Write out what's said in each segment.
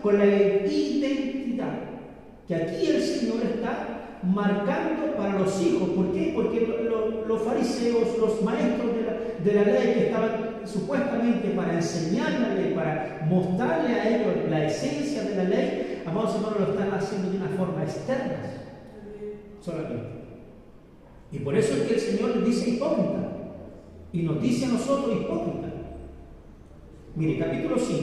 con la identidad que aquí el Señor está marcando para los hijos. ¿Por qué? Porque los fariseos, los maestros de la ley que estaban supuestamente para enseñar la ley, para mostrarle a ellos la esencia de la ley, amados hermanos, lo están haciendo de una forma externa solamente. Y por eso es que el Señor les dice hipócrita y nos dice a nosotros hipócrita. Mire, capítulo 5.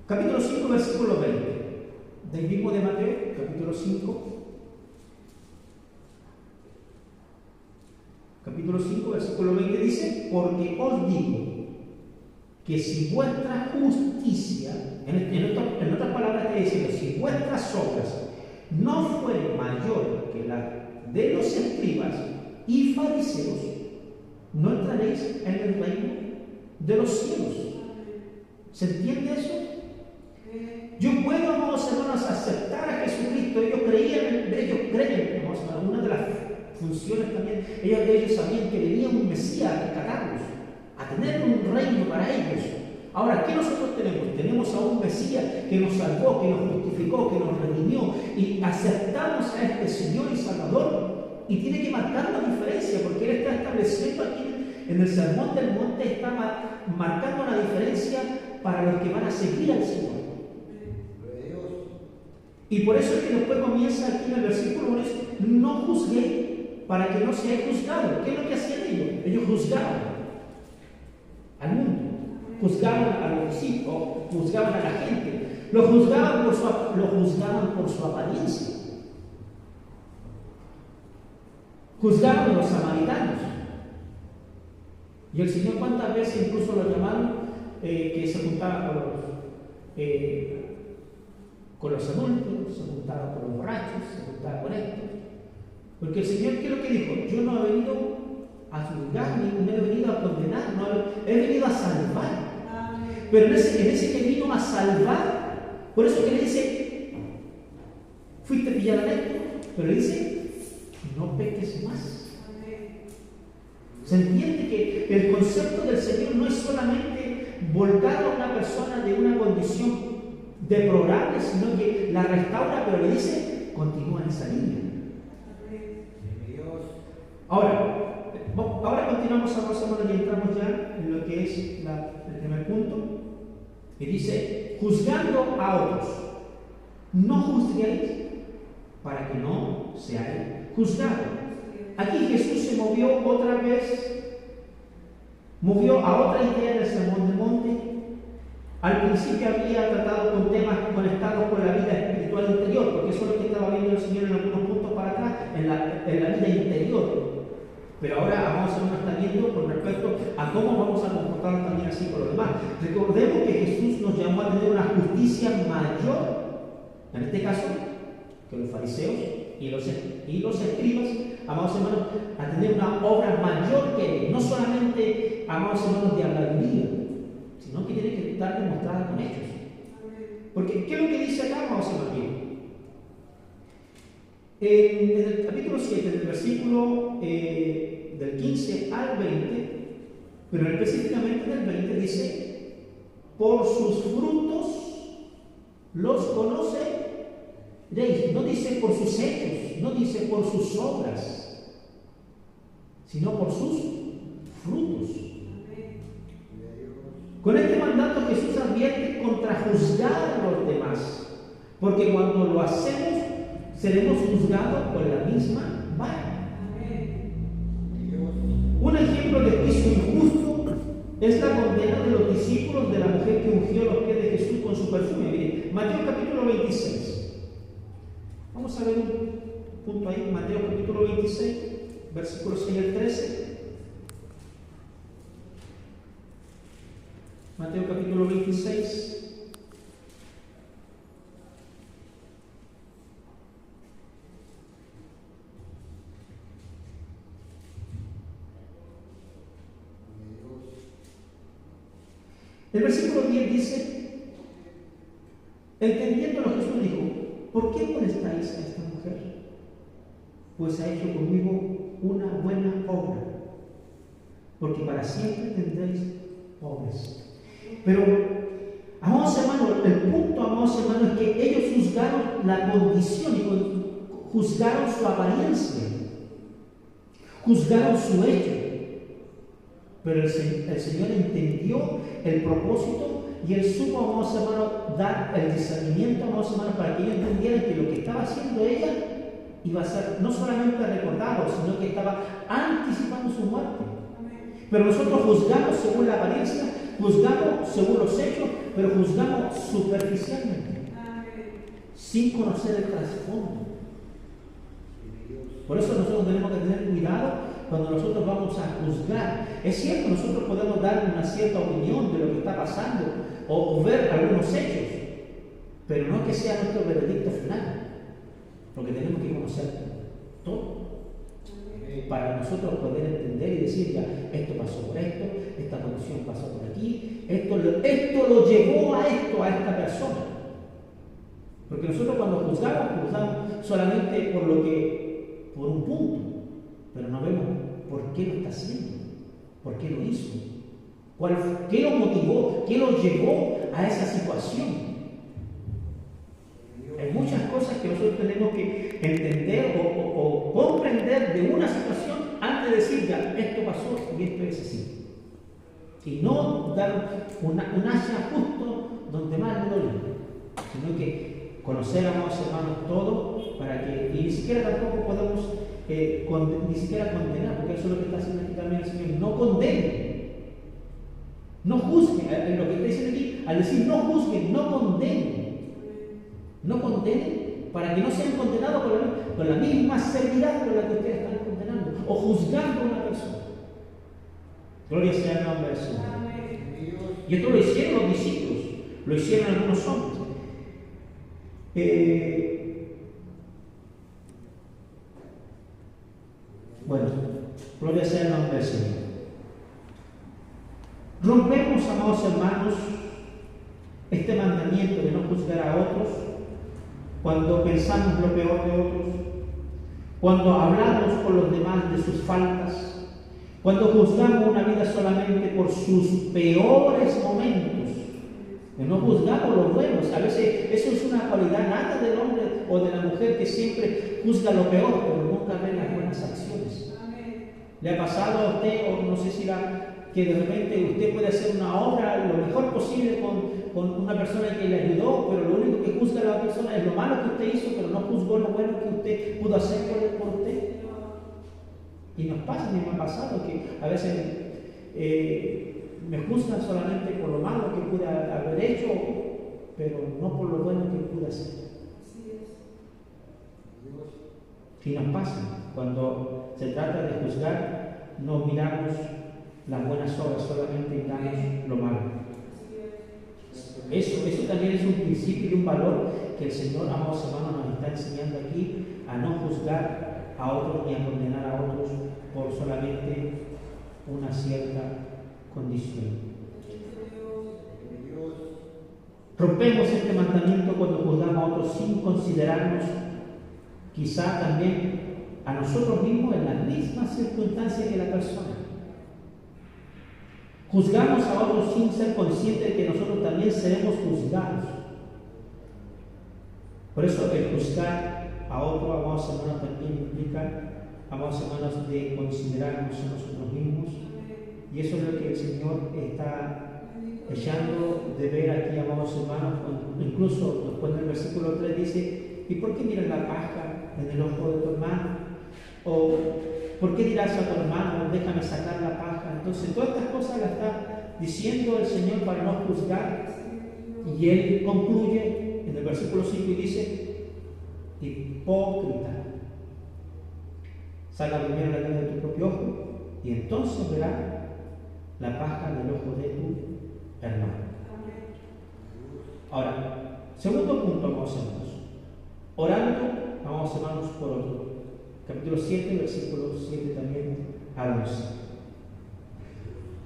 Capítulo 5, versículo 20. Del mismo de Mateo, capítulo 5. Capítulo 5, versículo 20 dice: porque os digo que si vuestra justicia, en otras palabras te dice, si vuestras obras no fuere mayor que la de los escribas y fariseos, no entraréis en el reino de los cielos. ¿Se entiende eso? Yo puedo, amados hermanos, aceptar a Jesucristo. Ellos creen, amados hermanos, una de las funciones también, ellos sabían que venía un Mesías a rescatarlos, a tener un reino para ellos. Ahora, ¿qué nosotros tenemos? Tenemos a un Mesías que nos salvó, que nos justificó, que nos redimió, y aceptamos a este Señor y Salvador, y tiene que marcar la diferencia, porque Él está estableciendo aquí en el Sermón del Monte, está marcando la diferencia para los que van a seguir al Señor. Y por eso es que después comienza aquí en el versículo 1, no juzguéis para que no seáis juzgados. ¿Qué es lo que hacían ellos? Ellos juzgaban al mundo, juzgaban a los discípulos, juzgaban a la gente, lo juzgaban por su apariencia, juzgaban a los samaritanos. Y el Señor, ¿cuántas veces incluso lo llamaron que se juntaba con los adultos, se juntaba con los borrachos, se juntaba con esto? Porque el Señor, ¿qué es lo que dijo? Yo no he venido a juzgar, ni no he venido a condenar, no he venido a salvar. Pero en ese que vino a salvar, por eso que le dice, fuiste pillado en esto, pero le dice, no peques más. Se entiende que el concepto del Señor no es solamente volcar a una persona de una condición deplorable, sino que la restaura, pero le dice, continúa en esa línea. Ahora continuamos a más y entramos ya en lo que es el primer punto. Y dice, juzgando a otros, no juzguéis para que no seáis juzgados. Aquí Jesús se movió otra vez, movió a otra idea del Sermón del Monte. Al principio había tratado con temas conectados con la vida espiritual interior, porque eso es lo que estaba viendo el Señor en algunos puntos para atrás, en la vida interior. Pero ahora vamos a hacer un tratamiento con respecto a cómo vamos a comportarnos también así con los demás. Recordemos que Jesús nos llamó a tener una justicia mayor, en este caso, que los fariseos y los escribas, amados hermanos, a tener una obra mayor que Él, no solamente, amados hermanos, de habladuría, sino que tiene que estar demostrada con hechos. Porque, ¿qué es lo que dice acá, amados hermanos? En el capítulo 7, del versículo del 15 al 20, pero específicamente del 20 dice, por sus frutos los conoceréis. No dice por sus hechos, no dice por sus obras, sino por sus frutos. Con este mandato Jesús advierte contra juzgar a los demás, porque cuando lo hacemos seremos juzgados por la misma vara. Un ejemplo de juicio injusto es la condena de los discípulos de la mujer que ungió los pies de Jesús con su perfume. Miren, Mateo capítulo 26. Vamos a ver un punto ahí, Mateo capítulo 26, versículos 6 al 13. Mateo capítulo 26. El versículo 10 dice, entendiéndolo Jesús dijo, ¿por qué molestáis a esta mujer? Pues ha hecho conmigo una buena obra, porque para siempre tendréis pobres. Pero, amados hermanos, el punto, amados hermanos, es que ellos juzgaron la condición y juzgaron su apariencia, juzgaron su hecho. Pero el Señor entendió el propósito y Él supo, amados hermanos, dar el discernimiento, amados hermanos, para que ellos entendieran que lo que estaba haciendo ella iba a ser no solamente recordado, sino que estaba anticipando su muerte. Pero nosotros juzgamos según la apariencia, juzgamos según los hechos, pero juzgamos superficialmente, sin conocer el trasfondo. Por eso nosotros tenemos que tener cuidado cuando nosotros vamos a juzgar. Es cierto, nosotros podemos dar una cierta opinión de lo que está pasando o ver algunos hechos, pero no que sea nuestro veredicto final, porque tenemos que conocer todo para nosotros poder entender y decir, ya, esto pasó por esto, esta condición pasó por aquí, esto lo llevó a esto, a esta persona. Porque nosotros cuando juzgamos solamente por un punto, pero no vemos por qué lo está haciendo, por qué lo hizo, qué lo motivó, qué lo llevó a esa situación. Hay muchas cosas que nosotros tenemos que entender o comprender de una situación antes de decir, ya, esto pasó y esto es así. Y no dar un hacha justo donde más le duele, sino que conocer, amados hermanos, todo para que, y ni siquiera tampoco podemos ni siquiera condenar, porque eso es lo que está haciendo aquí también el Señor. No condenen, no juzguen, lo que está diciendo aquí, al decir no juzguen, no condenen. No condenen para que no sean condenados con la misma severidad con la que ustedes están condenando o juzgando a una persona. Gloria sea el nombre del Señor. Y esto lo hicieron los discípulos, lo hicieron algunos hombres. Bueno, gloria sea el nombre del Señor. Rompemos, amados hermanos, este mandamiento de no juzgar a otros cuando pensamos lo peor de otros, cuando hablamos con los demás de sus faltas, cuando juzgamos una vida solamente por sus peores momentos, que no juzgamos los buenos. A veces eso es una cualidad nata del hombre o de la mujer que siempre juzga lo peor, pero nunca ve las buenas acciones. ¿Le ha pasado a usted, o no sé si que de repente usted puede hacer una obra lo mejor posible con una persona que le ayudó, pero lo único que juzga a la persona es lo malo que usted hizo, pero no juzgó lo bueno que usted pudo hacer por usted? Y nos pasa, me ha pasado que a veces me juzgan solamente por lo malo que pude haber hecho, pero no por lo bueno que pude hacer. Y nos pasa, cuando se trata de juzgar, no miramos las buenas obras, solamente miramos lo malo. Eso también es un principio y un valor que el Señor, amados hermanos, nos está enseñando aquí, a no juzgar a otros ni a condenar a otros por solamente una cierta condición. Rompemos este mandamiento cuando juzgamos a otros sin considerarnos quizá también a nosotros mismos en las mismas circunstancias que la persona. Juzgamos a otros sin ser conscientes de que nosotros también seremos juzgados. Por eso el juzgar a otro, amados hermanos, también implica, amados hermanos, de considerarnos a nosotros mismos. Y eso es lo que el Señor está echando de ver aquí, amados hermanos, incluso después del versículo 3 dice, ¿y por qué miras la paja en el ojo de tu hermano? O ¿por qué dirás a tu hermano, déjame sacar la paja? Entonces todas estas cosas las está diciendo el Señor para no juzgar. Y Él concluye en el versículo 5 y dice, hipócrita, saca primero la línea de tu propio ojo y entonces verás la paja del ojo de tu hermano. Ahora, segundo punto, amados hermanos, orando, amados hermanos, por otro. Capítulo 7, versículo 7 también al 11.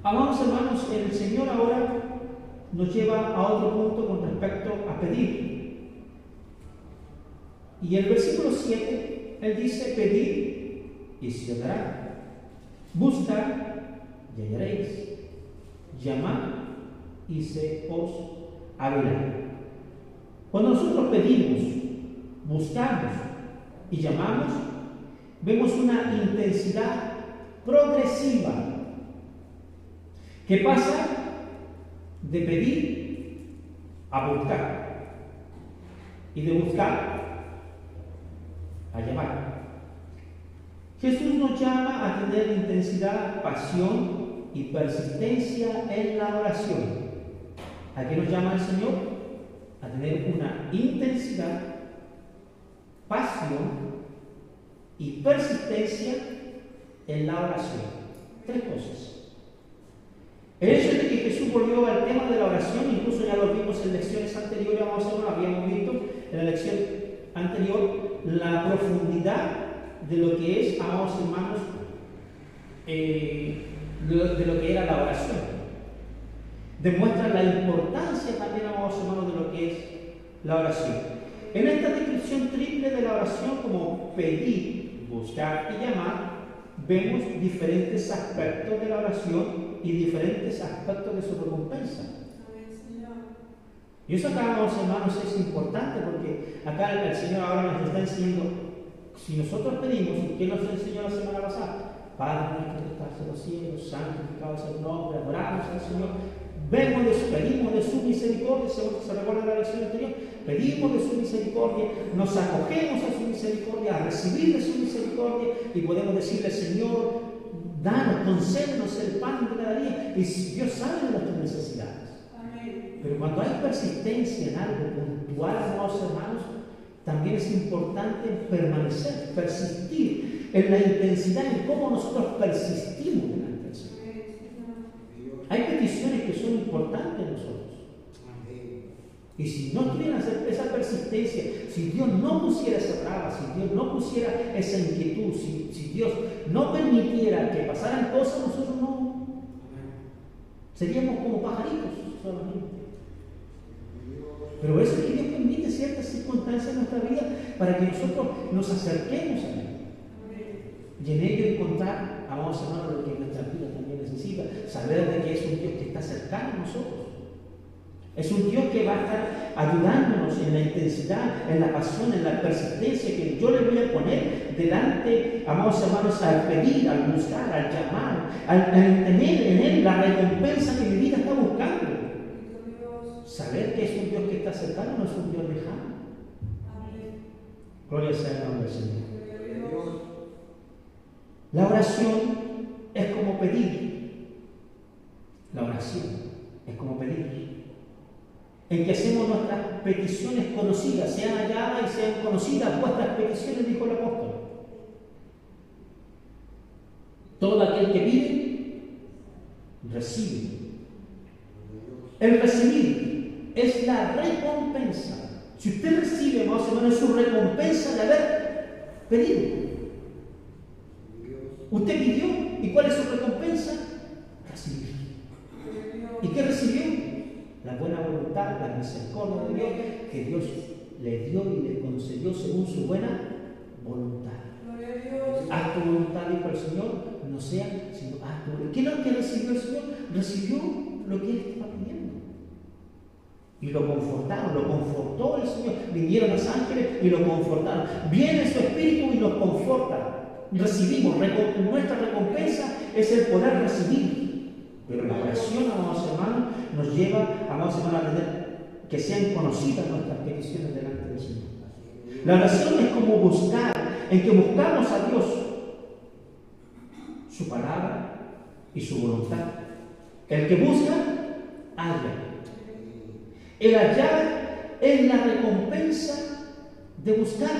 Amados hermanos, el Señor ahora nos lleva a otro punto con respecto a pedir. Y el versículo 7, Él dice, pedid y se os dará. Buscad y hallaréis. Llamad y se os abrirá. Cuando nosotros pedimos, buscamos y llamamos, vemos una intensidad progresiva que pasa de pedir a buscar y de buscar a llamar. Jesús nos llama a tener intensidad, pasión y persistencia en la oración. ¿A qué nos llama el Señor? A tener una intensidad, pasión y persistencia en la oración. Tres cosas. El hecho de que Jesús volvió al tema de la oración, incluso ya lo vimos en lecciones anteriores, habíamos visto en la lección anterior la profundidad de lo que es, amados hermanos, de lo que era la oración. Demuestra la importancia también, amados hermanos, de lo que es la oración. En esta descripción triple de la oración, como pedir, buscar y llamar, vemos diferentes aspectos de la oración y diferentes aspectos de su recompensa. Y eso acá, amados hermanos, es importante porque acá el Señor ahora nos está enseñando, si nosotros pedimos, ¿qué nos enseñó la semana pasada? Padre nuestro que estás en los cielos, santificado sea tu nombre, adoramos al Señor. Pedimos de su misericordia, según se recuerda la lección anterior, pedimos de su misericordia, nos acogemos a su misericordia, a recibir de su misericordia y podemos decirle, Señor, danos, concédenos el pan de cada día. Y Dios sabe de nuestras necesidades. Amén. Pero cuando hay persistencia en algo puntual, amados hermanos, también es importante permanecer, persistir en la intensidad en cómo nosotros persistimos delante del Señor. Hay peticiones que son importantes en nosotros. Y si no tuviera esa persistencia, si Dios no pusiera esa traba, si Dios no pusiera esa inquietud, si Dios no permitiera que pasaran cosas, nosotros no seríamos como pajaritos solamente. Pero eso es que Dios permite ciertas circunstancias en nuestra vida para que nosotros nos acerquemos a Él. Y en ello encontrar, amados hermanos, lo que nuestra vida también necesita, saber de que es un Dios que está cercano a nosotros. Es un Dios que va a estar ayudándonos en la intensidad, en la pasión, en la persistencia que yo le voy a poner delante, amados hermanos, al pedir, al buscar, al llamar, al tener en Él la recompensa que mi vida está buscando. Saber que es un Dios que está cercano, no es un Dios lejano. Gloria sea el nombre del Señor. La oración es como pedir. La oración es como pedir. En que hacemos nuestras peticiones conocidas, sean halladas y sean conocidas vuestras peticiones, dijo el apóstol. Todo aquel que pide, recibe. El recibir es la recompensa. Si usted recibe, amados hermanos, es su recompensa de haber pedido. Usted pidió, ¿y cuál es su recompensa? Recibir. ¿Y qué recibió? La buena voluntad, la misericordia de Dios, que Dios le dio y le concedió según su buena voluntad. Haz tu voluntad, dijo el Señor, no sea sino haz tu voluntad. ¿Qué es lo que recibió el Señor? Recibió lo que él estaba pidiendo. Y lo confortaron, lo confortó el Señor. Vinieron los ángeles y lo confortaron. Viene su Espíritu y nos conforta. Recibimos, nuestra recompensa es el poder recibir. Pero la oración, amados hermanos, nos lleva, amados hermanos, a tener que sean conocidas nuestras peticiones delante del Señor. La oración es como buscar, en que buscamos a Dios, su palabra y su voluntad. El que busca, halla. El hallar es la recompensa de buscar.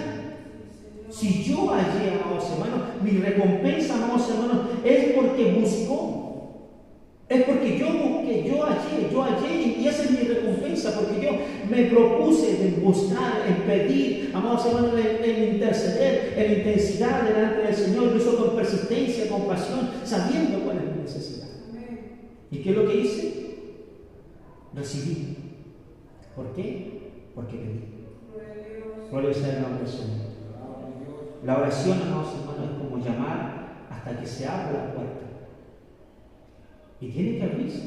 Si yo hallé, amados hermanos, mi recompensa, amados hermanos, es porque buscó. Es porque yo busqué, yo hallé, y esa es mi recompensa, porque yo me propuse en buscar, en pedir, amados hermanos, en interceder, en intensidad delante del Señor, lo hizo con persistencia, con pasión, sabiendo cuál es mi necesidad. ¿Y qué es lo que hice? Recibí. ¿Por qué? Porque pedí. Gloria sea el nombre del Señor. La oración, amados hermanos, es como llamar hasta que se abra la puerta. Y tiene que abrirse.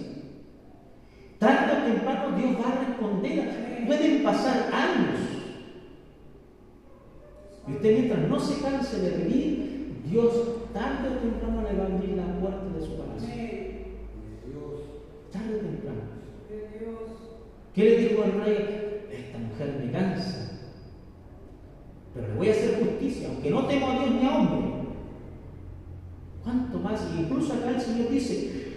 Tanto o temprano Dios va a responder. Pueden pasar años. Y usted mientras no se canse de pedir, Dios tarde o temprano le va a abrir la puerta de su palacio. Tarde o temprano. ¿Qué le dijo al rey? Esta mujer me cansa, pero le voy a hacer justicia, aunque no temo a Dios ni a hombre. ¿Cuánto más? Y incluso acá el Señor dice,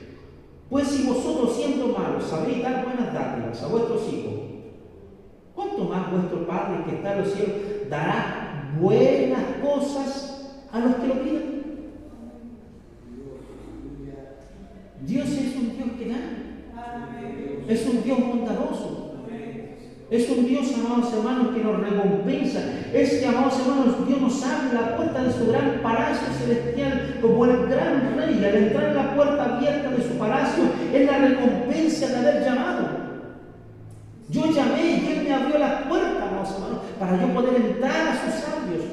pues si vosotros siendo malos sabéis dar buenas dádivas a vuestros hijos, ¿cuánto más vuestro Padre que está en los cielos dará buenas cosas a los que lo piden? Dios es un Dios que da. Es un Dios bondadoso. Es un Dios, amados hermanos, que nos recompensa. Es que, amados hermanos, Dios nos abre la puerta de su gran palacio celestial como el gran rey. Al entrar en la puerta abierta de su palacio, es la recompensa de haber llamado. Yo llamé y Él me abrió la puerta, amados hermanos, para yo poder entrar a sus atrios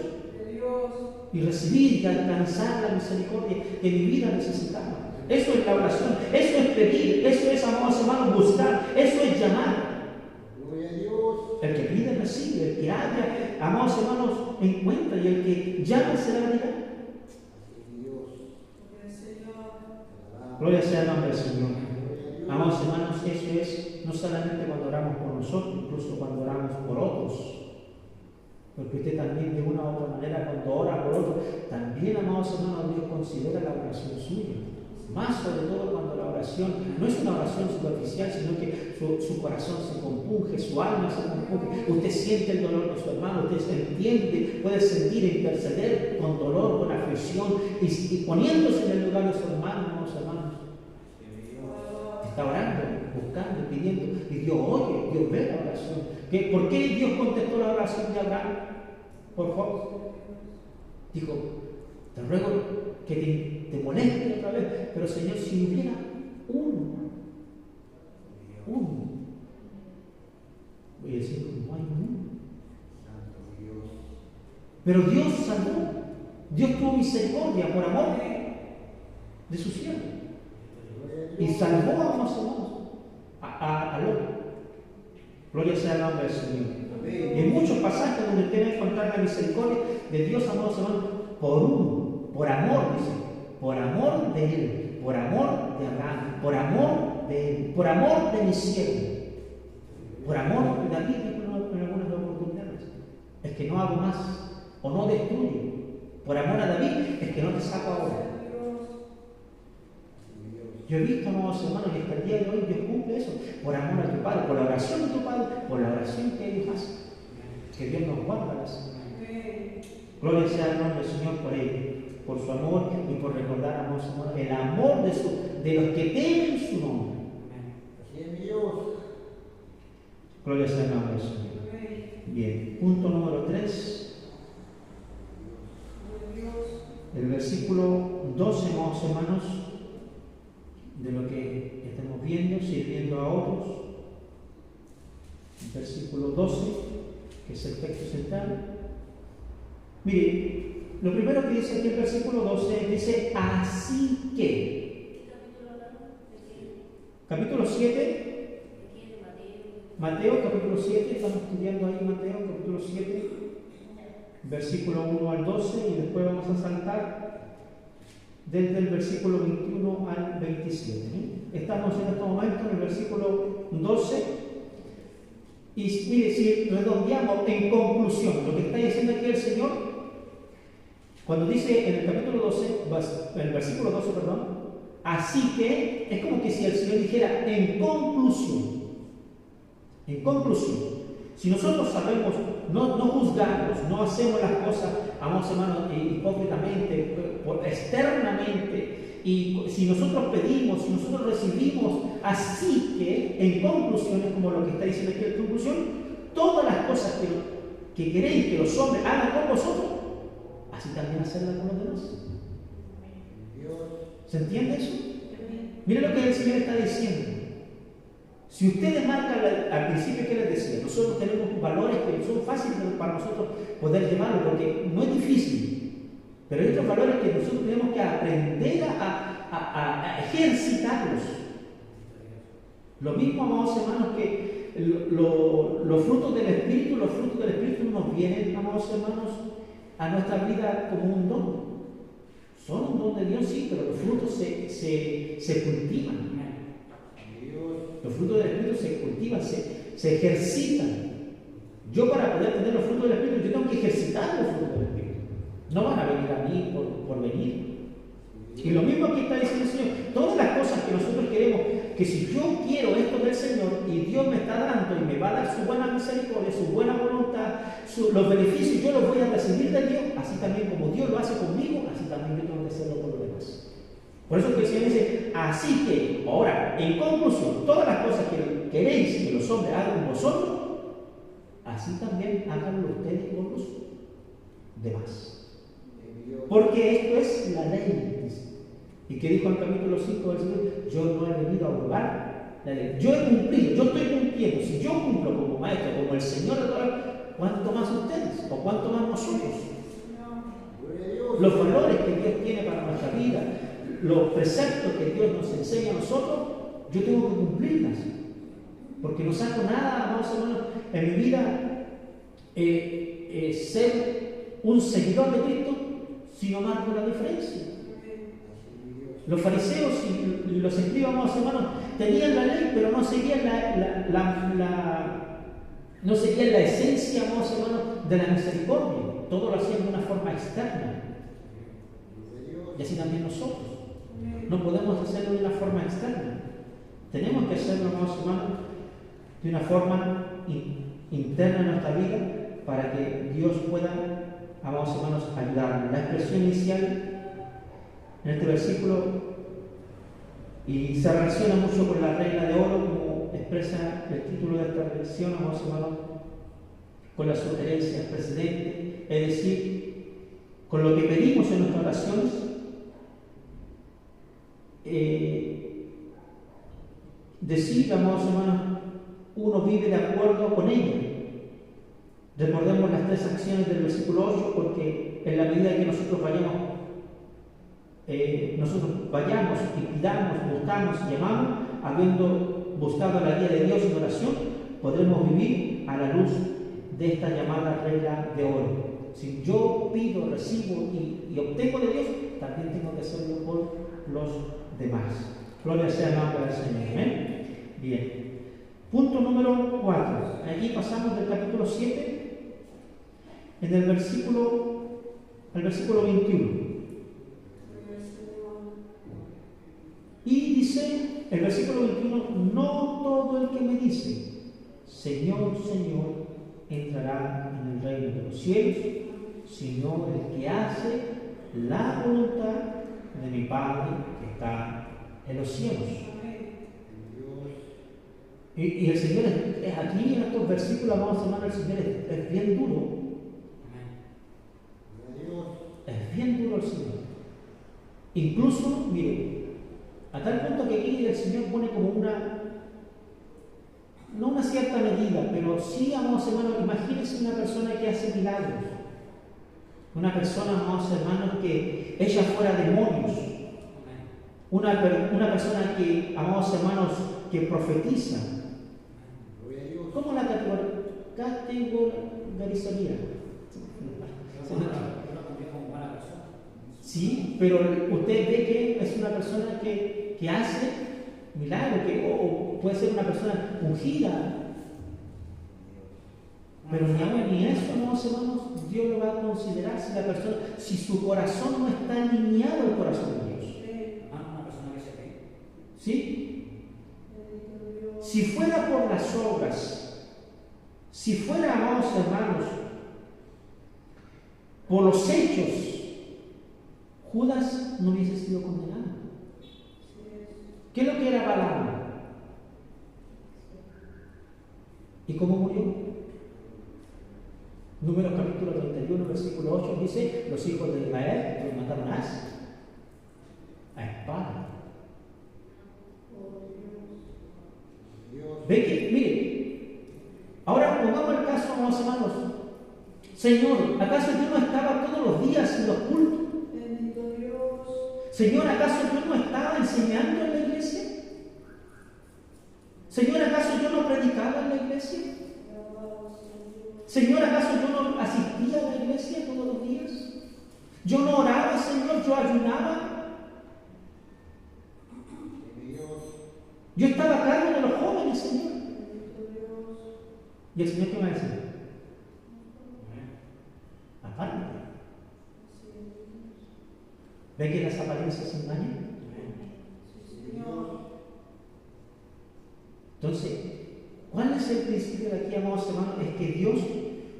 y recibir y alcanzar la misericordia que mi vida necesitaba. Eso es la oración, eso es pedir, eso es, amados hermanos, buscar, eso es llamar. El que pide recibe, el que haya, amados hermanos, encuentra, y el que llama será abrirá. Gloria sea el nombre del Señor. Amados hermanos, eso es no solamente cuando oramos por nosotros, incluso cuando oramos por otros. Porque usted también, de una u otra manera, cuando ora por otros, también, amados hermanos, Dios considera la oración suya. Más sobre todo cuando la oración no es una oración superficial, sino que su corazón se compunge, su alma se compunge. Usted siente el dolor de su hermano, usted entiende, puede sentir e interceder con dolor, con aflicción, y poniéndose en el lugar de su hermano, hermanos. Está orando, buscando, pidiendo, y Dios oye, Dios ve la oración. ¿Por qué Dios contestó la oración de Abraham por Job? Dijo, te ruego que te moleste otra vez, pero Señor, si hubiera uno, voy a decir, no hay uno. Pero Dios salvó, Dios tuvo misericordia por amor de su siervo, y salvó a unos hermanos, a Lot. Gloria sea el nombre del Señor. Y en muchos pasajes donde usted va a encontrar la misericordia de Dios, amados hermanos, por uno. Por amor, dice, por amor de Él, por amor de Abraham, por amor de Él, por amor de mi siervo, por amor de David, en algunas oportunidades. Es que no hago más, o no destruyo. Por amor a David, es que no te saco ahora. Yo he visto, amados hermanos, y hasta el día de hoy Dios cumple eso, por amor a tu Padre, por la oración de tu Padre, por la oración que ellos hacen. Que Dios nos guarda la Señor. Gloria sea el nombre del Señor por ello, por su amor y por recordar, amados hermanos, el amor de los que temen su nombre. Gloria sea el nombre del Señor. Bien, punto número 3. El versículo 12, amados hermanos, de lo que estamos viendo, sirviendo a otros. El versículo 12, que es el texto central. Mire, lo primero que dice aquí el versículo 12 dice, así que. Capítulo 7. Mateo, capítulo 7, estamos estudiando ahí Mateo, capítulo 7, versículo 1 al 12, y después vamos a saltar desde el versículo 21 al 27. Estamos en este momento en el versículo 12, y mire, si redondeamos en conclusión lo que está diciendo aquí el Señor, cuando dice en el capítulo 12, el versículo 12, perdón, así que, es como que si el Señor dijera en conclusión, si nosotros sabemos, no juzgamos, no hacemos las cosas, amados hermanos, hipócritamente, externamente, y si nosotros pedimos, si nosotros recibimos, así que, en conclusión, es como lo que está diciendo aquí en conclusión, todas las cosas que queréis que los hombres hagan con vosotros, así también hacerlas con los demás. ¿Se entiende eso? Mire lo que el Señor está diciendo. Si ustedes marcan al principio que les decía, nosotros tenemos valores que son fáciles para nosotros poder llevarlos, porque no es difícil, pero hay otros valores que nosotros tenemos que aprender a ejercitarlos. Lo mismo, amados hermanos, que los frutos del Espíritu nos vienen, amados hermanos, a nuestra vida como un don. Son un don de Dios, sí, pero los frutos se cultivan. Los frutos del Espíritu se cultivan, se ejercitan. Yo, para poder tener los frutos del Espíritu, yo tengo que ejercitar los frutos del Espíritu. No van a venir a mí por venir. Y lo mismo que está diciendo el Señor, todas las cosas que nosotros queremos, que si yo quiero esto del Señor y Dios me está dando y me va a dar su buena misericordia, su buena voluntad, los beneficios, yo los voy a recibir de Dios, así también como Dios lo hace conmigo, así también yo tengo que hacerlo con los demás. Por eso que el Señor dice, así que, ahora, en conclusión, todas las cosas que queréis que los hombres hagan con vosotros, así también háganlo ustedes con los demás. Porque esto es la ley, dice. ¿Y qué dijo en el capítulo 5 del Señor? Yo no he venido a abrogar la ley. Yo he cumplido, yo estoy cumpliendo. Si yo cumplo como maestro, como el Señor de toda, ¿cuánto más ustedes? ¿O cuánto más nosotros? Los valores que Dios tiene para nuestra vida, los preceptos que Dios nos enseña a nosotros, yo tengo que cumplirlas. Porque no saco nada, amados hermanos, en mi vida ser un seguidor de Cristo, sino marco la diferencia. Los fariseos y los escribas, amados hermanos, tenían la ley, pero no seguían no seguían la esencia, amados hermanos, de la misericordia. Todo lo hacían de una forma externa. Y así también nosotros. No podemos hacerlo de una forma externa. Tenemos que hacerlo, amados hermanos, de una forma interna en nuestra vida, para que Dios pueda, amados hermanos, ayudarnos. La expresión inicial en este versículo, y se relaciona mucho con la regla de oro, como expresa el título de esta lección, amados hermanos, con las sugerencias precedentes, es decir, con lo que pedimos en nuestras oraciones, decir, amados hermanos, uno vive de acuerdo con ella. Recordemos las tres acciones del versículo 8, porque en la medida que nosotros vayamos y pidamos, buscamos y llamamos, habiendo buscado la guía de Dios en oración, podremos vivir a la luz de esta llamada regla de oro. Si yo pido, recibo y obtengo de Dios, también tengo que hacerlo por los demás. Gloria sea el nombre del Señor. Amén. Bien. Punto número 4. Aquí pasamos del capítulo 7 en el versículo 21. Y dice el versículo 21, no todo el que me dice, Señor, Señor, entrará en el reino de los cielos, sino el que hace la voluntad de mi Padre que está en los cielos. Y el Señor es aquí en estos versículos, vamos a llamar, el Señor es bien duro. Es bien duro el Señor. Incluso, mire, a tal punto que aquí el Señor pone como no una cierta medida, pero sí, amados hermanos, imagínense una persona que hace milagros. Una persona, amados hermanos, que echa fuera demonios. Una persona que, amados hermanos, que profetiza. ¿Cómo la categorizaría? Sí, pero usted ve que es una persona que hace milagros, o puede ser una persona ungida. Pero ni eso, amados hermanos, Dios lo va a considerar si su corazón no está alineado al corazón de Dios. Una persona que se ve. ¿Sí? Si fuera por las obras, si fuera, amados hermanos, por los hechos, Judas no hubiese sido condenado. ¿Qué es lo que era Balaam? ¿Y cómo murió? Números capítulo 31, versículo 8 dice, los hijos de Israel los mataron a espada. Ve que, mire, ahora pongamos el caso, amados hermanos. Señor, ¿acaso yo no estaba todos los días en los cultos? Señor, ¿acaso yo no estaba enseñando en la iglesia? Señor, ¿acaso yo no asistía a la iglesia todos los días? Yo no oraba, Señor, yo ayunaba. Yo estaba a cargo de los jóvenes, Señor. ¿Y el Señor qué me va a decir? Aparte. ¿Ve que las apariencias engañan? Entonces, ¿cuál es el principio de aquí, amados hermanos? Es que Dios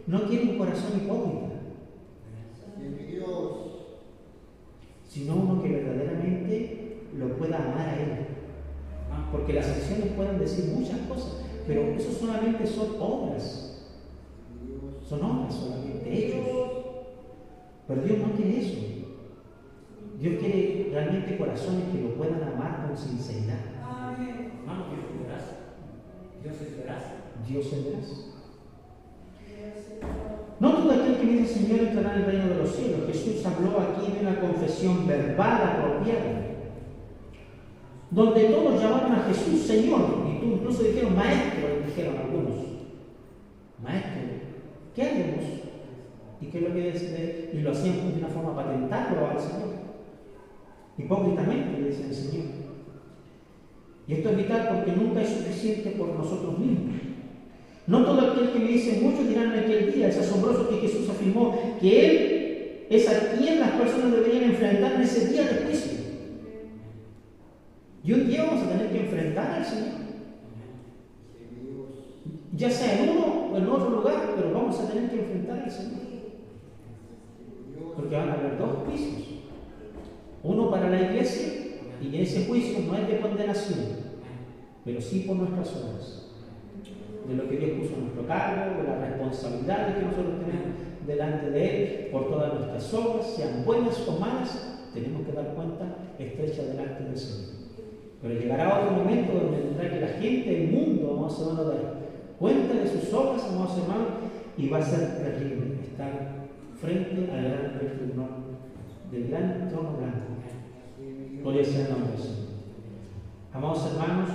no quiere un corazón hipócrita, sino uno que verdaderamente lo pueda amar a Él. Porque las acciones pueden decir muchas cosas, pero eso solamente son obras. Son obras solamente, hechos. Pero Dios no quiere eso. Dios quiere realmente corazones que lo puedan amar con sinceridad. Hermano, Dios es veraz. Dios es veraz. Dios es veraz. No todo aquel que dice Señor entrará en el reino de los cielos. Jesús habló aquí de una confesión verbal apropiada, donde todos llamaron a Jesús Señor, y tú incluso dijeron Maestro, dijeron algunos. Maestro, ¿qué haremos? ¿Y qué es lo que dice? Y lo hacían de una forma patentarlo al Señor. Hipócritamente le dicen al Señor. Y esto es vital porque nunca es suficiente por nosotros mismos. No todo aquel que me dice, muchos dirán en aquel día, es asombroso que Jesús afirmó que Él es a quien las personas deberían enfrentar en ese día de juicio. Y un día vamos a tener que enfrentar al Señor. Ya sea en uno o en otro lugar, pero vamos a tener que enfrentar al Señor. Porque van a haber dos juicios. Uno para la iglesia, y en ese juicio no es de condenación, pero sí por nuestras obras. De lo que Dios puso a nuestro cargo, de las responsabilidades que nosotros tenemos delante de Él, por todas nuestras obras, sean buenas o malas, tenemos que dar cuenta estrecha delante del Señor. Pero llegará otro momento donde tendrá que la gente, el mundo, vamos a dar cuenta de sus obras, vamos a hermanos, y va a ser terrible estar frente al gran tribunal, del gran trono blanco. Gloria sea el nombre del Señor. Amados hermanos,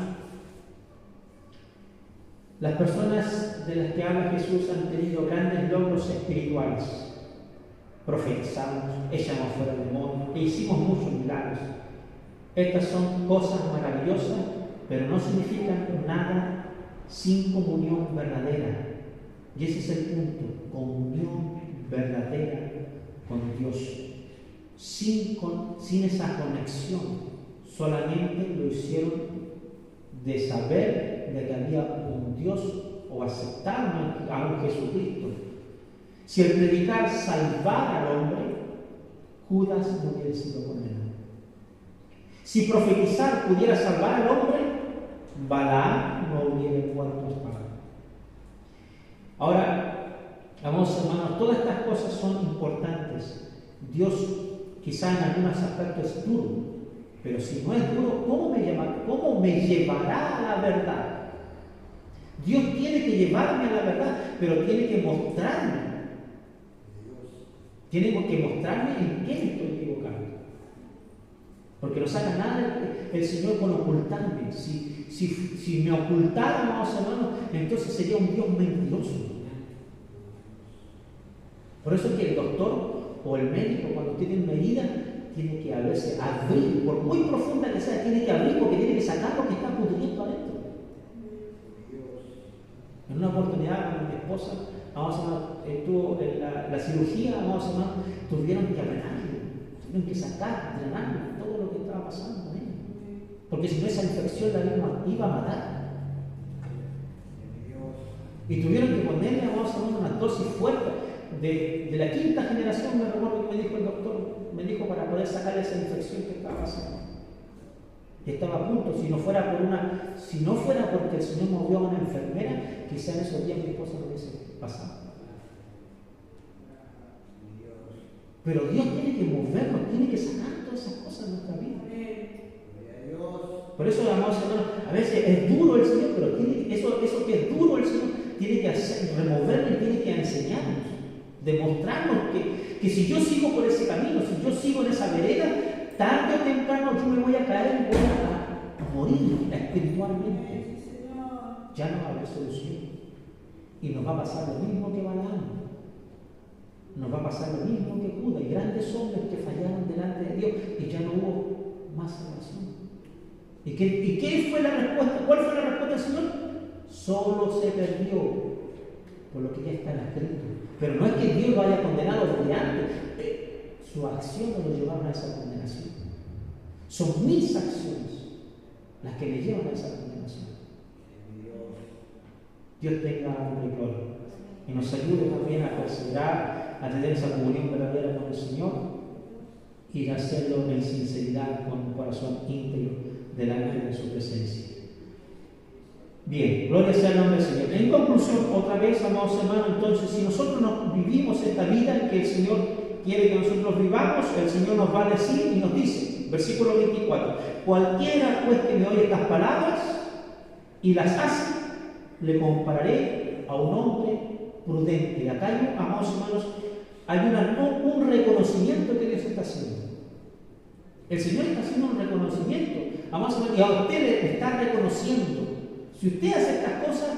las personas de las que habla Jesús han tenido grandes logros espirituales. Profetizamos, echamos fuera demonios e hicimos muchos milagros. Estas son cosas maravillosas, pero no significan nada sin comunión verdadera. Y ese es el punto, comunión verdadera con Dios. Sin esa conexión, solamente lo hicieron de saber de que había un Dios o aceptaron a un Jesucristo. Si el predicar salvara al hombre, Judas no hubiera sido condenado. Si profetizar pudiera salvar al hombre, Balaam no hubiera muerto a espada. Ahora, amados hermanos, todas estas cosas son importantes. Dios quizá en algunos aspectos es duro, pero si no es duro, ¿cómo me llevará a la verdad? Dios tiene que llevarme a la verdad, pero tiene que mostrarme. Tiene que mostrarme en qué me estoy equivocando. Porque no saca nada el Señor con ocultarme. Si me ocultara, amados hermanos, entonces sería un Dios mentiroso. Por eso es que el doctor o el médico, cuando tiene una herida, tiene que a veces abrir, por muy profunda que sea, tiene que abrir porque tiene que sacar lo que está pudriendo adentro. En una oportunidad con mi esposa, tuvo la cirugía, tuvieron que drenarlo, tuvieron que sacar, drenarlo, todo lo que estaba pasando con ella. Porque si no, esa infección la iba a matar. Y tuvieron que ponerle una dosis fuerte. De la quinta generación, me recuerdo que me dijo el doctor, me dijo para poder sacar esa infección que estaba pasando. Que estaba a punto, si no fuera porque el Señor movió a una enfermera, quizá en esos días mi esposa no hubiese pasado. Pero Dios tiene que movernos, tiene que sacar todas esas cosas de nuestra vida. Por eso, amados hermanos, a veces es duro el Señor, pero eso que es duro el Señor tiene que removerlo y tiene que enseñarnos, demostrarnos que si yo sigo por ese camino, si yo sigo en esa vereda, tarde o temprano yo me voy a caer y voy a morir espiritualmente. Ya no habrá solución. Y nos va a pasar lo mismo que Balaam. Nos va a pasar lo mismo que Judas. Y grandes hombres que fallaron delante de Dios y ya no hubo más salvación. ¿Y qué fue la respuesta? ¿Cuál fue la respuesta del Señor? Solo se perdió por lo que ya está escrito. Pero no es que Dios lo haya condenado desde antes. Sus acciones lo llevaron a esa condenación. Son mis acciones las que me llevan a esa condenación. Dios tenga honra y gloria y nos ayude también a perseverar, a tener esa comunión verdadera con el Señor y a hacerlo en sinceridad, con un corazón íntegro delante de su presencia. Bien, gloria sea el nombre del Señor. En conclusión, otra vez, amados hermanos, entonces, si nosotros no vivimos esta vida que el Señor quiere que nosotros vivamos, el Señor nos va a decir y nos dice, versículo 24, cualquiera pues que me oye estas palabras y las hace, le compararé a un hombre prudente. Y acá, amados hermanos, hay un reconocimiento que Dios está haciendo. El Señor está haciendo un reconocimiento, amados hermanos, y a usted le está reconociendo. Si usted hace estas cosas,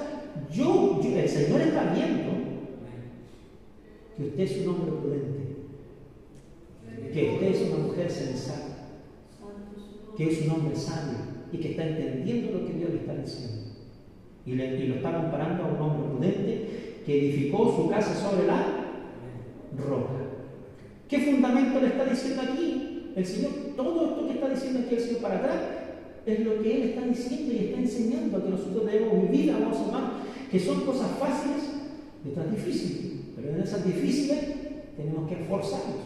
el Señor está viendo que usted es un hombre prudente, que usted es una mujer sensata, que es un hombre sabio y que está entendiendo lo que Dios le está diciendo. Y lo está comparando a un hombre prudente que edificó su casa sobre la roca. ¿Qué fundamento le está diciendo aquí el Señor? Todo esto que está diciendo aquí el Señor para atrás es lo que Él está diciendo y está enseñando que nosotros debemos vivir, amados hermanos, que son cosas fáciles y otras difíciles. Pero en esas difíciles tenemos que esforzarnos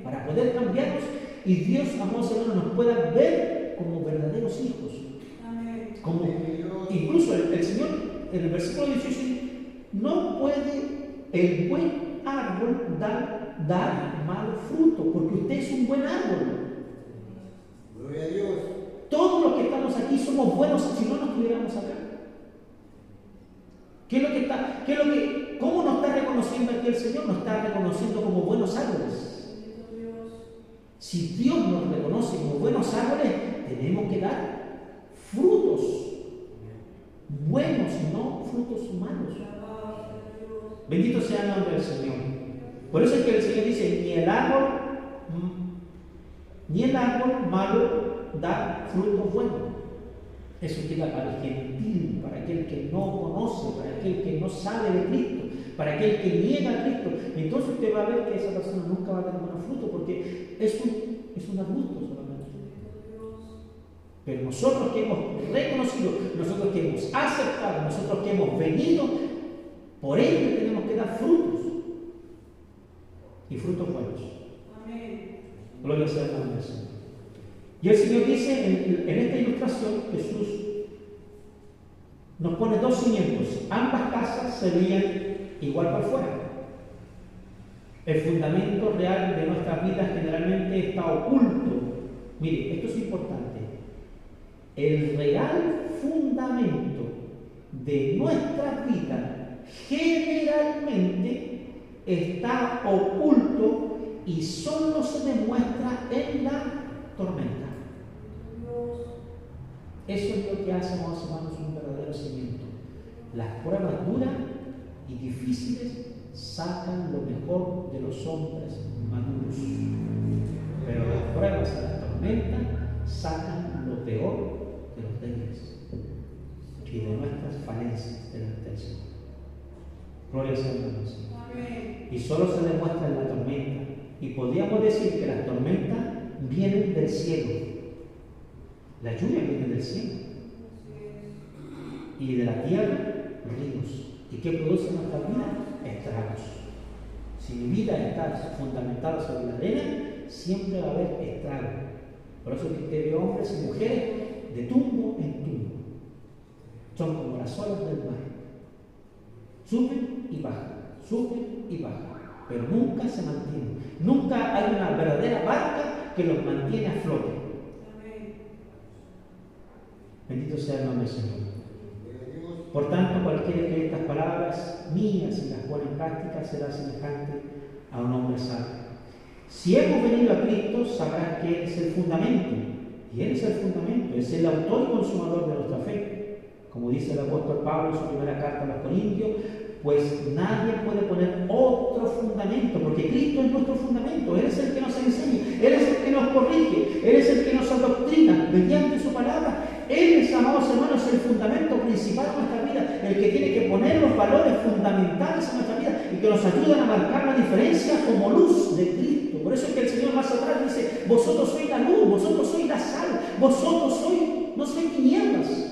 para poder cambiarnos y Dios, amados hermanos, nos pueda ver como verdaderos hijos. Como incluso el Señor en el versículo 18 no puede el buen árbol dar mal fruto, porque usted es un buen árbol. Gloria a Dios. Todos los que estamos aquí somos buenos si no nos estuviéramos acá. ¿Cómo nos está reconociendo aquí el Señor? Nos está reconociendo como buenos árboles. Si Dios nos reconoce como buenos árboles, tenemos que dar frutos buenos y no frutos malos. Bendito sea el nombre del Señor. Por eso es que el Señor dice, ni el árbol malo da frutos buenos. Eso queda para el gentil, para aquel que no conoce, para aquel que no sabe de Cristo, para aquel que niega a Cristo. Entonces usted va a ver que esa persona nunca va a dar buen fruto porque es un arbusto solamente. Pero nosotros que hemos reconocido, nosotros que hemos aceptado, nosotros que hemos venido, por ello tenemos que dar frutos. Y frutos buenos. Amén. Gloria sea el nombre del Señor. Y el Señor dice en esta ilustración, Jesús nos pone dos cimientos. Ambas casas se veían igual por fuera. El fundamento real de nuestras vidas generalmente está oculto. Mire, esto es importante. El real fundamento de nuestra vida generalmente está oculto y solo se demuestra en la tormenta. Eso es lo que hace, amados hermanos, un verdadero cimiento. Las pruebas duras y difíciles sacan lo mejor de los hombres maduros, pero las pruebas y la tormenta sacan lo peor de los débiles y de nuestras falencias delante del Señor. Gloria sea al Señor. Y solo se demuestra en la tormenta. Y podríamos decir que las tormentas vienen del cielo. La lluvia viene del cielo. Y de la tierra, ríos. ¿Y qué produce nuestra vida? Estragos. Si mi vida está fundamentada sobre la arena, siempre va a haber estragos. Por eso es que usted ve hombres y mujeres de tumbo en tumbo. Son como las olas del mar. Suben y bajan, pero nunca se mantienen. Nunca hay una verdadera barca que los mantiene a flote. Bendito sea el nombre del Señor. Por tanto, cualquiera que estas palabras mías y las pone en práctica será semejante a un hombre sabio. Si hemos venido a Cristo, sabrás que Él es el fundamento. Y Él es el fundamento, es el autor y consumador de nuestra fe. Como dice el apóstol Pablo en su primera carta a los Corintios, pues nadie puede poner otro fundamento, porque Cristo es nuestro fundamento. Él es el que nos enseña, Él es el que nos corrige, Él es el que nos adoctrina mediante su palabra. Él es, amados hermanos, el fundamento principal de nuestra vida, el que tiene que poner los valores fundamentales en nuestra vida y que nos ayudan a marcar la diferencia como luz de Cristo. Por eso es que el Señor más atrás dice: vosotros sois la luz, vosotros sois la sal, vosotros sois, no sois tinieblas.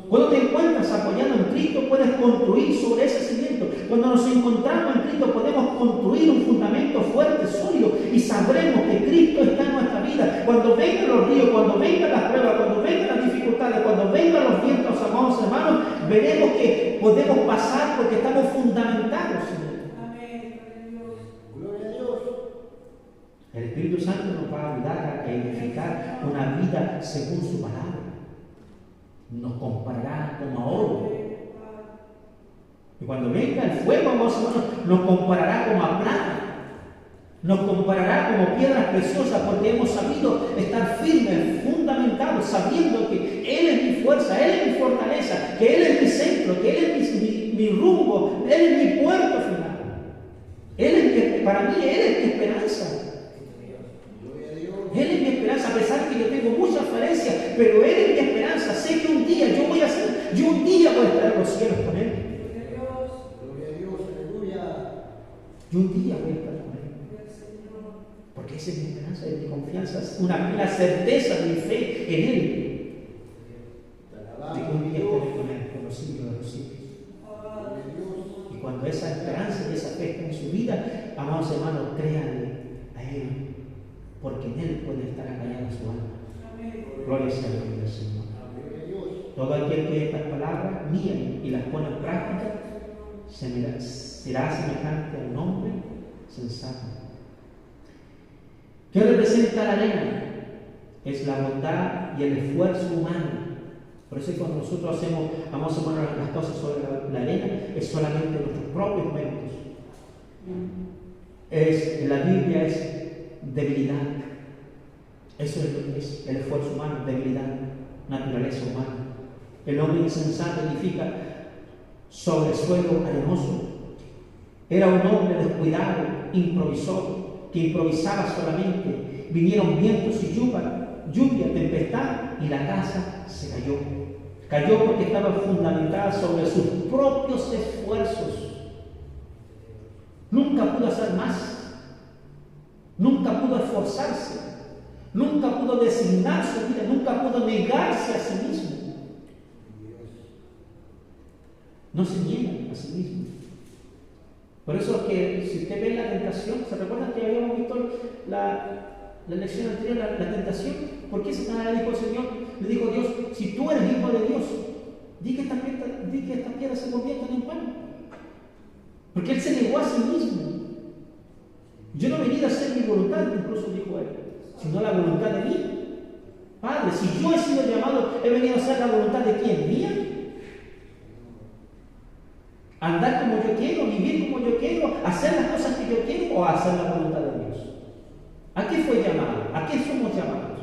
Cuando te encuentras apoyado en Cristo, puedes construir sobre ese cimiento. Cuando nos encontramos en Cristo, podemos construir un fundamento fuerte, sólido, y sabremos que Cristo está en nuestra vida. Cuando vengan los ríos, cuando vengan las pruebas, cuando vengan las dificultades, cuando vengan los vientos, amados hermanos, veremos que podemos pasar porque estamos fundamentados en Él. Amén. Gloria a Dios. El Espíritu Santo nos va a ayudar a edificar una vida según su palabra. Nos comparará como a oro. Y cuando venga el fuego, amados hermanos, nos comparará como a plata. Nos comparará como piedras preciosas, porque hemos sabido estar firmes, fundamentados, sabiendo que Él es mi fuerza, Él es mi fortaleza, que Él es mi centro, que Él es mi rumbo, Él es mi puerto final. Para mí, Él es mi esperanza. Él es mi esperanza, a pesar que yo tengo muchas falencias, pero Él es mi esperanza. Sé que un día yo voy a estar en los cielos con Él. Gloria a Dios, aleluya. Yo un día voy a estar con Él. Porque esa es mi esperanza, es mi confianza, es una certeza de mi fe en Él. De que un día estaré con Él, con los siglos de los siglos. Y cuando esa esperanza y esa fe está en su vida, amados hermanos, créanle a Él. Porque en Él puede estar acallada su alma. Gloria sea al nombre del Señor. Todo aquel que estas palabras mías y las pone en práctica será semejante al hombre sensato. ¿Qué representa la arena? Es la bondad y el esfuerzo humano. Por eso es que cuando nosotros vamos a poner las cosas sobre la arena, es solamente nuestros propios méritos. La Biblia es debilidad. Eso es lo que es el esfuerzo humano, debilidad, naturaleza humana. El hombre insensato edifica sobre suelo arenoso. Era un hombre descuidado, improvisor, que improvisaba solamente. Vinieron vientos y lluvia, tempestad, y la casa se cayó. Cayó porque estaba fundamentada sobre sus propios esfuerzos. Nunca pudo hacer más. Nunca pudo esforzarse, nunca pudo designar su vida, nunca pudo negarse a sí mismo. No se niega a sí mismo. Por eso es que si usted ve la tentación, ¿se recuerdan que habíamos visto la lección anterior, la tentación? ¿Por qué Satanás le dijo al Señor? Le dijo Dios: si tú eres hijo de Dios, di que estas piedras se conviertan en pan. Porque Él se negó a sí mismo. Yo no he venido a hacer mi voluntad, incluso dijo Él, sino la voluntad de mí. Padre, si yo he sido llamado, he venido a hacer la voluntad de ¿quién? ¿Mía? Andar como yo quiero, vivir como yo quiero, hacer las cosas que yo quiero, o hacer la voluntad de Dios. ¿A qué fue llamado? ¿A qué somos llamados?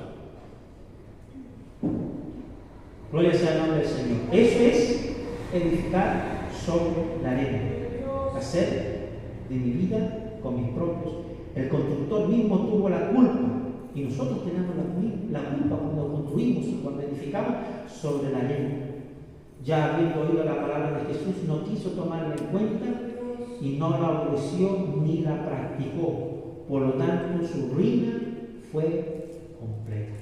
Gloria sea el nombre del Señor. Eso es edificar sobre la arena. Hacer de mi vida con mis propios. El constructor mismo tuvo la culpa, y nosotros tenemos la culpa cuando construimos y cuando edificamos sobre la arena. Ya habiendo oído la palabra de Jesús, no quiso tomarla en cuenta y no la obedeció ni la practicó. Por lo tanto, su ruina fue completa.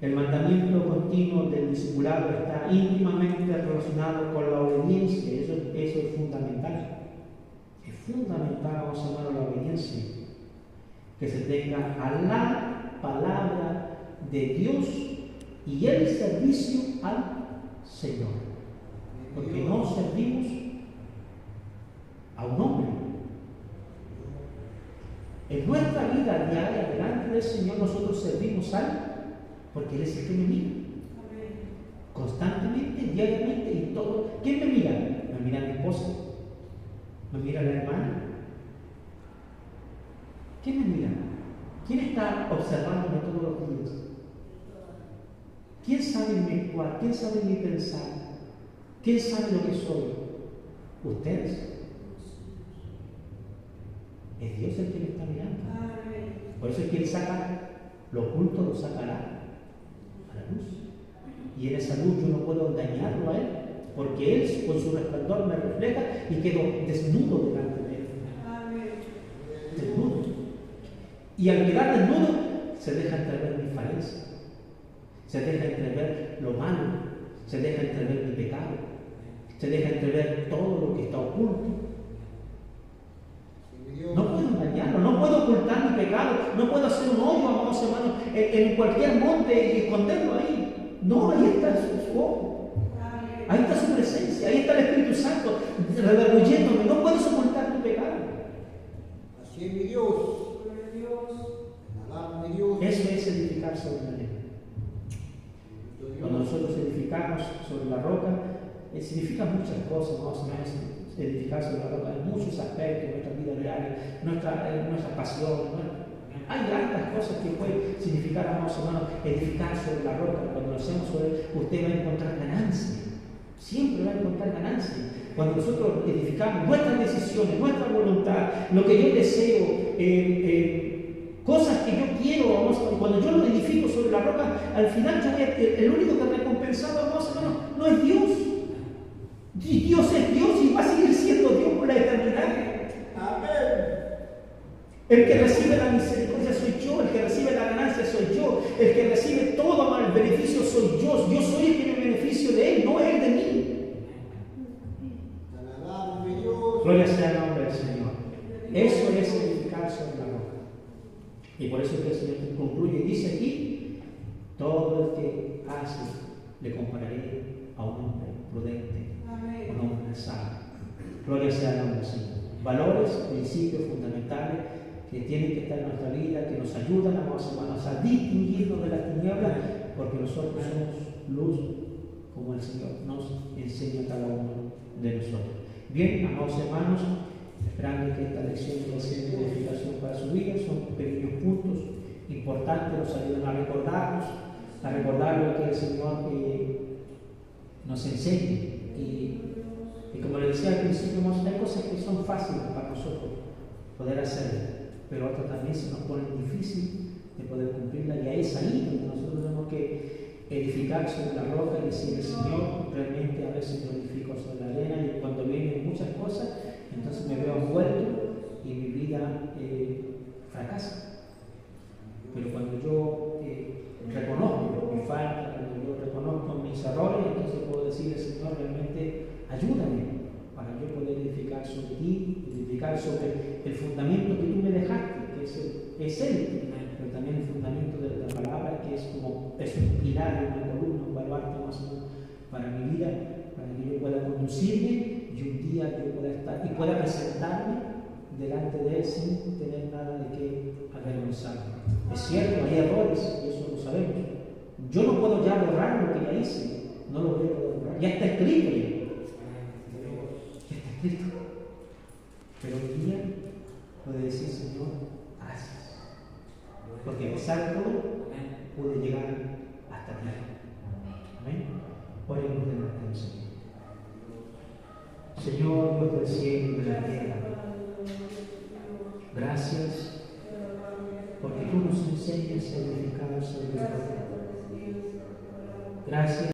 El mandamiento continuo del discipulado está íntimamente relacionado con la obediencia. Eso es fundamental. Es fundamental, vamos a llamar, la obediencia, que se tenga a la palabra de Dios y el servicio al Señor. Porque no servimos a un hombre. En nuestra vida diaria delante del Señor nosotros servimos a Él, porque Él es el que me mira. Constantemente, diariamente, y todo. ¿Quién me mira? Me mira mi esposa. ¿Me mira la hermana? ¿Quién me mira? ¿Quién está observándome todos los días? ¿Quién sabe mi actuar? ¿Quién sabe mi pensar? ¿Quién sabe lo que soy? Ustedes. Es Dios el que me está mirando. Por eso es que Él saca lo oculto, lo sacará a la luz. Y en esa luz yo no puedo engañarlo a Él, porque Él con su resplandor me refleja y quedo desnudo delante de Él. Desnudo. Y al quedar desnudo, se deja entrever mi falencia, se deja entrever lo malo, se deja entrever mi pecado, se deja entrever todo lo que está oculto. No puedo engañarlo, no puedo ocultar mi pecado, no puedo hacer un hoyo, amados hermanos, en cualquier monte y esconderlo ahí. No, ahí está su ojo, ahí está su presencia, ahí está el Espíritu Santo redarguyéndome. No puedes ocultar tu pecado. Así es mi Dios. Eso es edificar sobre la arena. Cuando nosotros edificamos sobre la roca, significa muchas cosas, más o menos. Edificar sobre la roca en muchos aspectos de nuestra vida diaria, nuestra pasión. Hay tantas cosas que puede significar, amados hermanos, edificar sobre la roca. Cuando lo hacemos sobre, usted va a encontrar ganancia. Siempre va a encontrar ganancia. Cuando nosotros edificamos nuestras decisiones, nuestra voluntad, lo que yo deseo, cosas que yo quiero, amados hermanos, cuando yo lo edifico sobre la roca, al final el único que recompensado, amados hermanos, no es Dios. Dios es Dios y va a seguir siendo Dios por la eternidad. Amén. El que recibe la misericordia soy yo, el que recibe la ganancia soy yo, el que recibe todo el beneficio soy yo. Yo soy el que me beneficio de Él, no Él de mí. Gloria sea el nombre del Señor. Eso es edificar sobre la roca. Y por eso es que el Señor concluye y dice aquí: todo el que hace le compararé a un hombre prudente, un hombre sabio. Gloria sea el nombre del Señor. Valores, principios fundamentales que tienen que estar en nuestra vida, que nos ayudan, amados hermanos, a distinguirnos de las tinieblas, porque nosotros somos luz, como el Señor nos enseña a cada uno de nosotros. Bien, amados hermanos, esperando que esta lección sea de edificación para su vida, son pequeños puntos importantes, nos ayudan a recordar lo que el Señor nos enseña. Y como le decía al principio, hay cosas que son fáciles para nosotros poder hacer, pero otras también se nos ponen difícil de poder cumplirlas, y ahí es ahí donde nosotros tenemos que edificar sobre la roca y decirle: Señor, realmente a veces yo edifico sobre la arena, y cuando vienen muchas cosas, entonces me veo envuelto y mi vida fracasa. Pero cuando yo reconozco mi falta, cuando yo reconozco mis errores, entonces puedo decirle: Señor, realmente ayúdame para yo poder edificar sobre ti, edificar sobre el fundamento que tú me dejaste, que es Él, pero también el fundamento de la palabra, que es como es un pilar, una columna, un baluarte más o menos para mi vida, para que yo pueda conducirme y un día yo pueda estar y pueda presentarme delante de Él sin tener nada de qué avergonzarme. Es cierto, hay errores, y eso lo sabemos. Yo no puedo ya borrar lo que ya hice, no lo voy a poder borrar, ya está escrito ya. Pero hoy día puede decir: Señor, gracias, porque a pesar de todo pude llegar hasta aquí. Amén. Oremos delante del Señor. Señor, Dios del cielo y de la tierra, gracias porque tú nos enseñas a edificar sobre la roca. Gracias